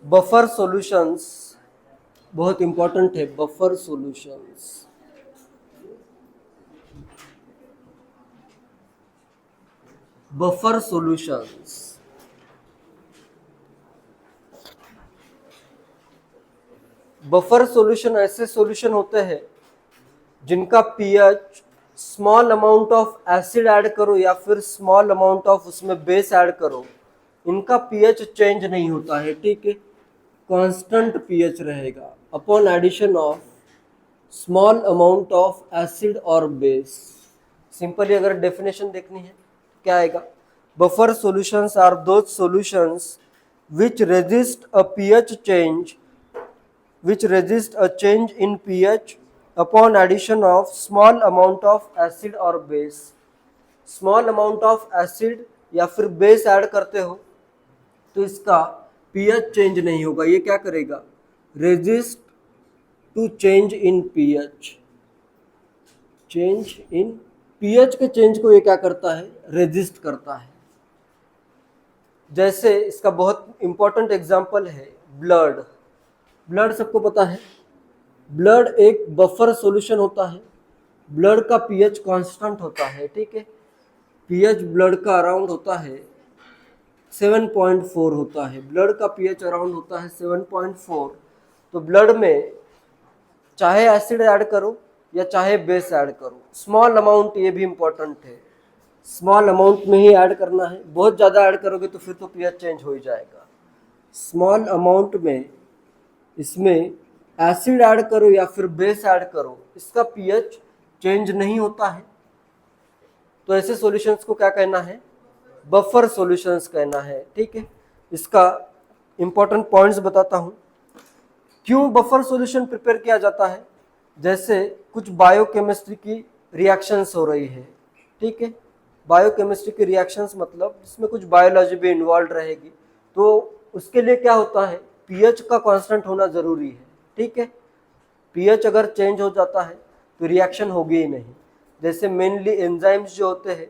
Buffer solutions बहुत important है। Buffer solutions, buffer solutions buffer solution ऐसे सॉल्यूशन होते हैं जिनका pH small amount of acid add करो या फिर स्मॉल अमाउंट ऑफ उसमें बेस ऐड करो, इनका पीएच चेंज नहीं होता है। ठीक है, कांस्टेंट पीएच रहेगा upon addition of small amount of acid और बेस। सिंपली अगर डेफिनेशन देखनी है क्या आएगा? Buffer solutions are those solutions which resist a pH change which resist a change in pH upon addition of small amount of acid or base। small amount of acid या फिर base add करते हो तो इसका pH change नहीं होगा। ये क्या करेगा? Resist to change in pH। Change in pH के चेंज को ये क्या करता है? रेजिस्ट करता है। जैसे इसका बहुत इंपॉर्टेंट एग्जांपल है ब्लड। ब्लड सबको पता है, ब्लड एक बफर सॉल्यूशन होता है। ब्लड का पीएच कांस्टेंट होता है। ठीक है, पीएच ब्लड का अराउंड होता है 7.4 होता है। ब्लड का पीएच अराउंड होता है 7.4। तो ब्लड में चाहे एसिड ऐड करो या चाहे बेस ऐड करो, स्मॉल अमाउंट, ये भी इंपॉर्टेंट है, स्मॉल अमाउंट में ही ऐड करना है। बहुत ज़्यादा ऐड करोगे तो फिर तो पीएच चेंज हो ही जाएगा। स्मॉल अमाउंट में इसमें एसिड ऐड करो या फिर बेस ऐड करो, इसका पीएच चेंज नहीं होता है। तो ऐसे सॉल्यूशंस को क्या कहना है? बफर सॉल्यूशंस कहना है। ठीक है, इसका इंपॉर्टेंट पॉइंट्स बताता हूं। क्यों बफर सॉल्यूशन प्रिपेयर किया जाता है? जैसे कुछ बायोकेमिस्ट्री की रिएक्शंस हो रही है। ठीक है, बायोकेमिस्ट्री की रिएक्शंस मतलब इसमें कुछ बायोलॉजी भी इन्वॉल्व रहेगी, तो उसके लिए क्या होता है? पीएच का कांस्टेंट होना जरूरी है। ठीक है, पीएच अगर चेंज हो जाता है तो रिएक्शन होगी ही नहीं। जैसे मेनली एंजाइम्स जो होते हैं,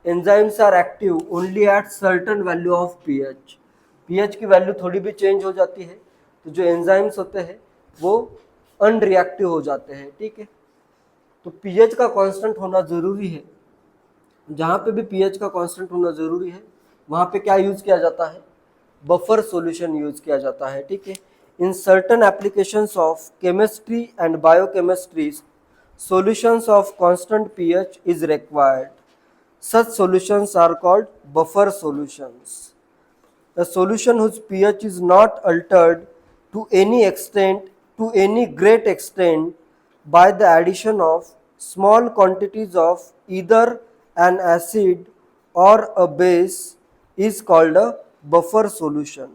enzymes are active only at certain value of pH. PH की वैल्यू थोड़ी भी चेंज हो जाती है तो जो एंजाइम्स होते हैं वो अनरिएक्टिव हो जाते हैं। ठीक है, तो पीएच का कांस्टेंट होना जरूरी है। जहाँ पे भी पीएच का कांस्टेंट होना जरूरी है वहाँ पे क्या यूज किया जाता है? बफर सॉल्यूशन यूज किया जाता है। ठीक है, in certain applications of chemistry and biochemistry solutions of constant pH is required. Such solutions are called buffer solutions. A solution whose pH is not altered to any extent, to any great extent, by the addition of small quantities of either an acid or a base is called a buffer solution.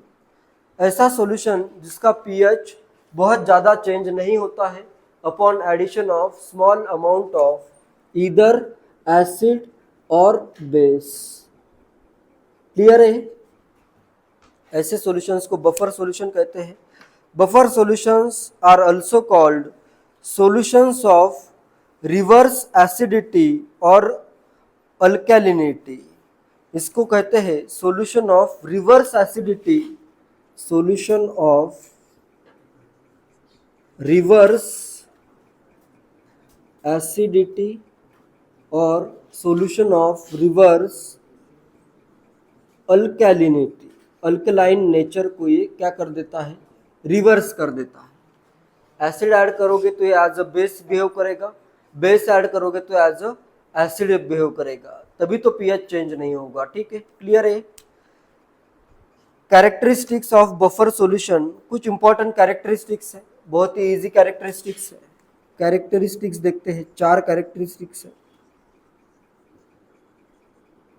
ऐसा solution जिसका pH बहुत ज़्यादा change नहीं होता है upon addition of small amount of either acid और base. Clear है? ऐसे सॉल्यूशंस को बफर सॉल्यूशन कहते हैं। Buffer solutions are also called solutions of reverse acidity और अल्कैलिनिटी। इसको कहते हैं solution of reverse acidity, solution of reverse acidity और solution of reverse alkalinity। Alkaline nature को ये क्या कर देता है? रिवर्स कर देता है। एसिड ऐड करोगे तो ये एज अ बेस बिहेव करेगा, बेस ऐड करोगे तो एज अ एसिड बिहेव करेगा, तभी तो पीएच चेंज नहीं होगा। ठीक है, क्लियर है? कैरेक्टरिस्टिक्स ऑफ बफर सॉल्यूशन, कुछ इंपॉर्टेंट कैरेक्टरिस्टिक्स है, बहुत ही इजी कैरेक्टरिस्टिक्स है। कैरेक्टरिस्टिक्स देखते हैं, 4 कैरेक्टरिस्टिक्स है।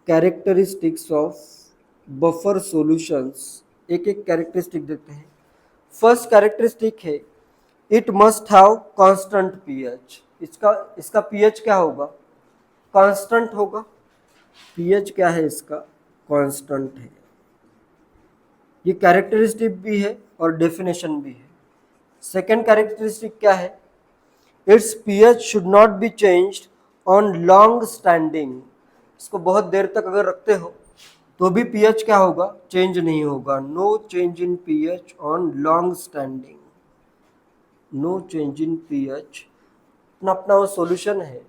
कैरेक्टरिस्टिक्स ऑफ बफर सॉल्यूशंस, एक एक कैरेक्टरिस्टिक देखते हैं। फर्स्ट कैरेक्टरिस्टिक है it must have constant pH. इसका पीएच क्या होगा? कांस्टेंट होगा। पीएच क्या है इसका? कांस्टेंट है। ये कैरेक्टरिस्टिक भी है और डेफिनेशन भी है। सेकेंड कैरेक्टरिस्टिक क्या है? Its pH should not be changed on long standing. इसको बहुत देर तक अगर रखते हो तो भी पीएच क्या होगा, चेंज नहीं होगा। No change in pH on long standing, no change in pH अपना अपना वो सॉल्यूशन है,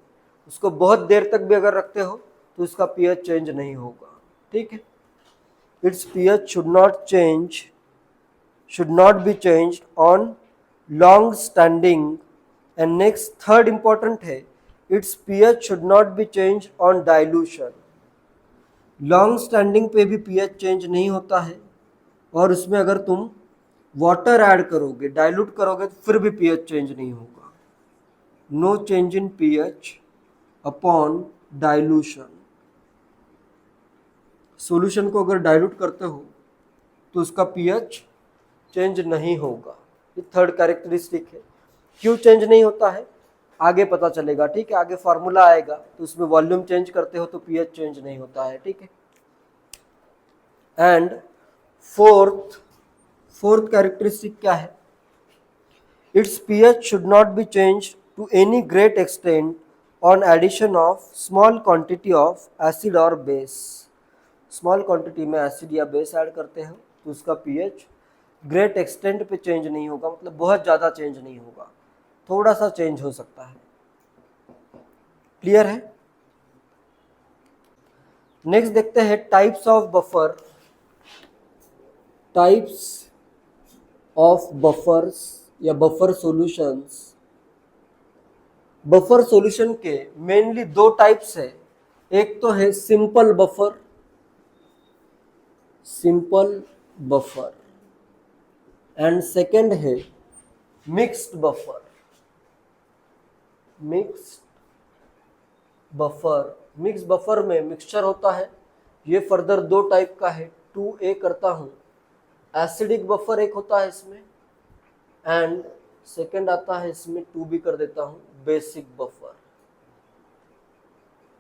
उसको बहुत देर तक भी अगर रखते हो तो उसका पीएच चेंज नहीं होगा, ठीक है। Its pH should not be changed on long standing। and next third important है, its pH should not be changed on dilution। Long standing पे भी पीएच चेंज नहीं होता है, और उसमें अगर तुम वाटर ऐड करोगे, डाइल्यूट करोगे, तो फिर भी पीएच चेंज नहीं होगा। No change in pH upon dilution. Solution को अगर डाइल्यूट करते हो तो उसका पीएच चेंज नहीं होगा। ये थर्ड कैरेक्टरिस्टिक है। क्यों चेंज नहीं होता है आगे पता चलेगा, ठीक है। आगे फार्मूला आएगा तो उसमें वॉल्यूम चेंज करते हो तो पीएच चेंज नहीं होता है, ठीक है। एंड फोर्थ कैरेक्टरिस्टिक क्या है, its pH should not be change to any great extent on addition of small quantity of acid और बेस। स्मॉल क्वांटिटी में एसिड या बेस ऐड करते हो तो उसका पीएच ग्रेट एक्सटेंट पे चेंज नहीं होगा, मतलब बहुत ज़्यादा चेंज नहीं होगा, थोड़ा सा चेंज हो सकता है। क्लियर है। नेक्स्ट देखते हैं types of buffer. Types of buffers या बफर सॉल्यूशंस। बफर सॉल्यूशन के मेनली दो टाइप्स है। एक तो है सिंपल बफर, एंड सेकंड है मिक्स्ड बफर। मिक्स बफर में मिक्सचर होता है। ये फर्दर दो टाइप का है, 2A करता हूँ। एसिडिक बफर एक होता है इसमें, एंड सेकंड आता है इसमें 2B कर देता हूँ, बेसिक बफर।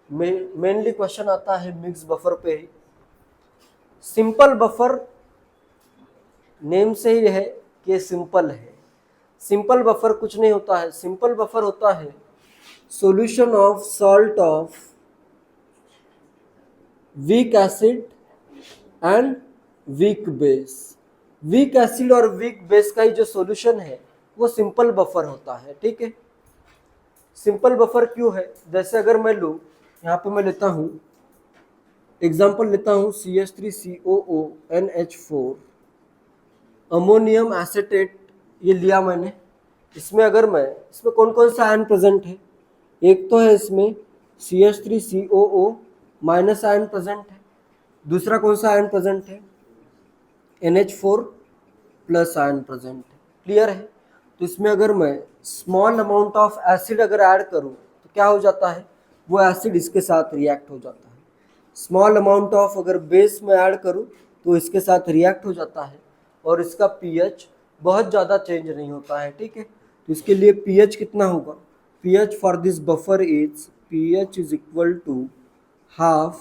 मेनली क्वेश्चन आता है मिक्स बफर पे ही। सिंपल बफर नेम से ही है कि सिंपल है। सिंपल बफर कुछ नहीं होता है, सिंपल बफर होता है solution of salt of weak acid and weak base। Weak acid और वीक बेस का ही जो सॉल्यूशन है वो सिंपल बफर होता है, ठीक है। सिंपल बफर क्यों है, जैसे अगर मैं लूँ, यहाँ पे मैं लेता हूँ एग्जांपल लेता हूँ CH3COO NH4 अमोनियम एसेटेट, ये लिया मैंने। इसमें अगर मैं, इसमें कौन कौन सा आयन प्रेजेंट है, एक तो है इसमें CH3COO माइनस आयन प्रेजेंट है, दूसरा कौन सा आयन प्रेजेंट है, NH4 प्लस आयन प्रेजेंट है। क्लियर है। तो इसमें अगर मैं स्मॉल अमाउंट ऑफ एसिड अगर ऐड करूं तो क्या हो जाता है, वो एसिड इसके साथ रिएक्ट हो जाता है। स्मॉल अमाउंट ऑफ अगर बेस में ऐड करूं तो इसके साथ रिएक्ट हो जाता है, और इसका पीएच बहुत ज़्यादा चेंज नहीं होता है, ठीक है। तो इसके लिए पीएच कितना होगा, pH for this buffer is pH is equal to half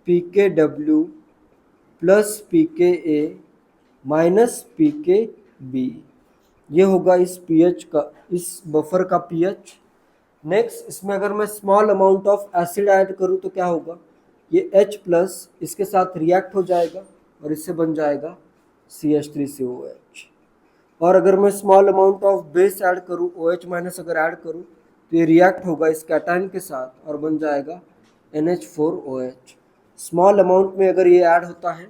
pKw plus pKa minus pKb। ये होगा इस pH का, इस बफर का pH। नेक्स्ट इसमें अगर मैं small amount of acid add करूँ तो क्या होगा, ये H प्लस इसके साथ रिएक्ट हो जाएगा और इससे बन जाएगा CH3COH। और अगर मैं small amount of base add करूँ, OH माइनस अगर ऐड करूँ तो ये रिएक्ट होगा इस कैटायन के साथ और बन जाएगा NH4OH। स्मॉल अमाउंट में अगर ये ऐड होता है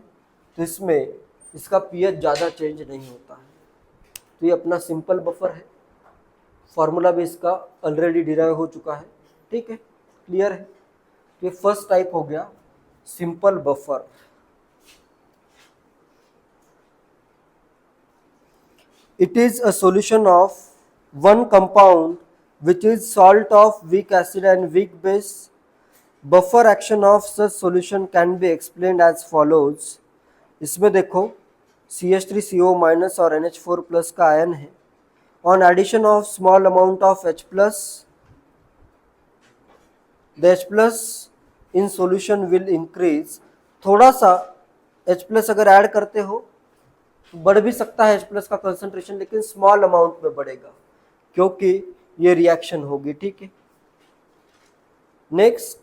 तो इसमें इसका pH ज़्यादा चेंज नहीं होता है। तो ये अपना सिंपल बफर है, फार्मूला भी इसका ऑलरेडी डिराइव हो चुका है, ठीक है। क्लियर है। तो ये फर्स्ट टाइप हो गया simple buffer. It is a solution of one compound which is salt of weak acid and weak base। Buffer action of such solution can be explained as follows। इसमें देखो CH3CO minus और NH4 plus का ion है। On addition of small amount of H plus, the H plus in solution will increase। थोड़ा सा H plus अगर add करते हो बढ़ भी सकता है H प्लस का कंसंट्रेशन, लेकिन स्मॉल अमाउंट में बढ़ेगा क्योंकि ये रिएक्शन होगी, ठीक है। नेक्स्ट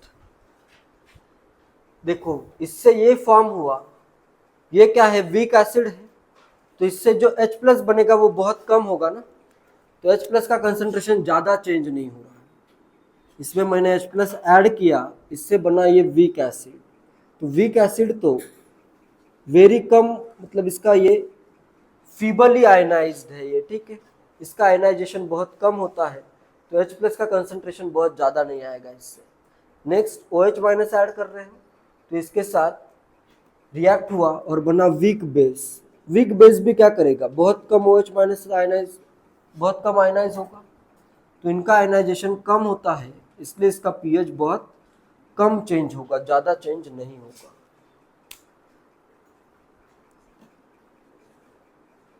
देखो इससे ये फॉर्म हुआ, ये क्या है, वीक एसिड है, तो इससे जो H प्लस बनेगा वो बहुत कम होगा ना, तो H प्लस का कंसंट्रेशन ज़्यादा चेंज नहीं हो रहा है। इसमें मैंने H प्लस ऐड किया, इससे बना ये वीक एसिड। तो वीक एसिड तो वेरी कम, मतलब इसका ये फीबली आयनाइज्ड है ये, ठीक है, इसका आयनाइजेशन बहुत कम होता है, तो H प्लस का कंसंट्रेशन बहुत ज़्यादा नहीं आएगा इससे। नेक्स्ट OH माइनस ऐड कर रहे हो, तो इसके साथ रिएक्ट हुआ और बना वीक बेस। वीक बेस भी क्या करेगा, बहुत कम OH माइनस आयनाइज, बहुत कम आयनाइज होगा, तो इनका आयनाइजेशन कम होता है, इसलिए इसका पीएच बहुत कम चेंज होगा, ज़्यादा चेंज नहीं होगा।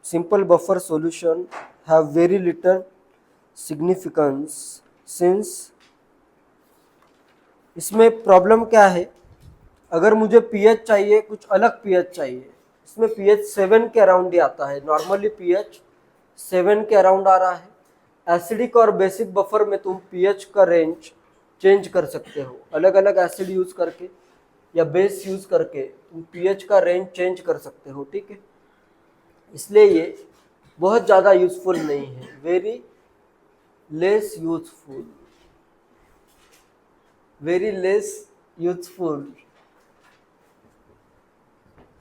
Simple buffer solution have very little significance since, इसमें प्रॉब्लम क्या है, अगर मुझे पीएच चाहिए, कुछ अलग पीएच चाहिए, इसमें पीएच 7 के अराउंड ही आता है, नॉर्मली पीएच 7 के अराउंड आ रहा है। एसिडिक और बेसिक बफर में तुम पीएच का रेंज चेंज कर सकते हो, अलग अलग एसिड यूज करके या बेस यूज करके तुम पीएच का रेंज चेंज कर सकते हो, ठीक है, इसलिए ये बहुत ज़्यादा यूजफुल नहीं है, very less useful, very less useful,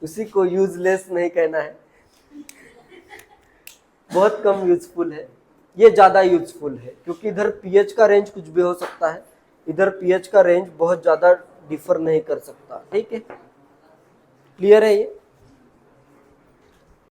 उसी को यूजलेस नहीं कहना है, बहुत कम यूजफुल है, ये ज़्यादा यूजफुल है, क्योंकि इधर पीएच का रेंज कुछ भी हो सकता है, इधर पीएच का रेंज बहुत ज़्यादा डिफर नहीं कर सकता, ठीक है, क्लियर है ये।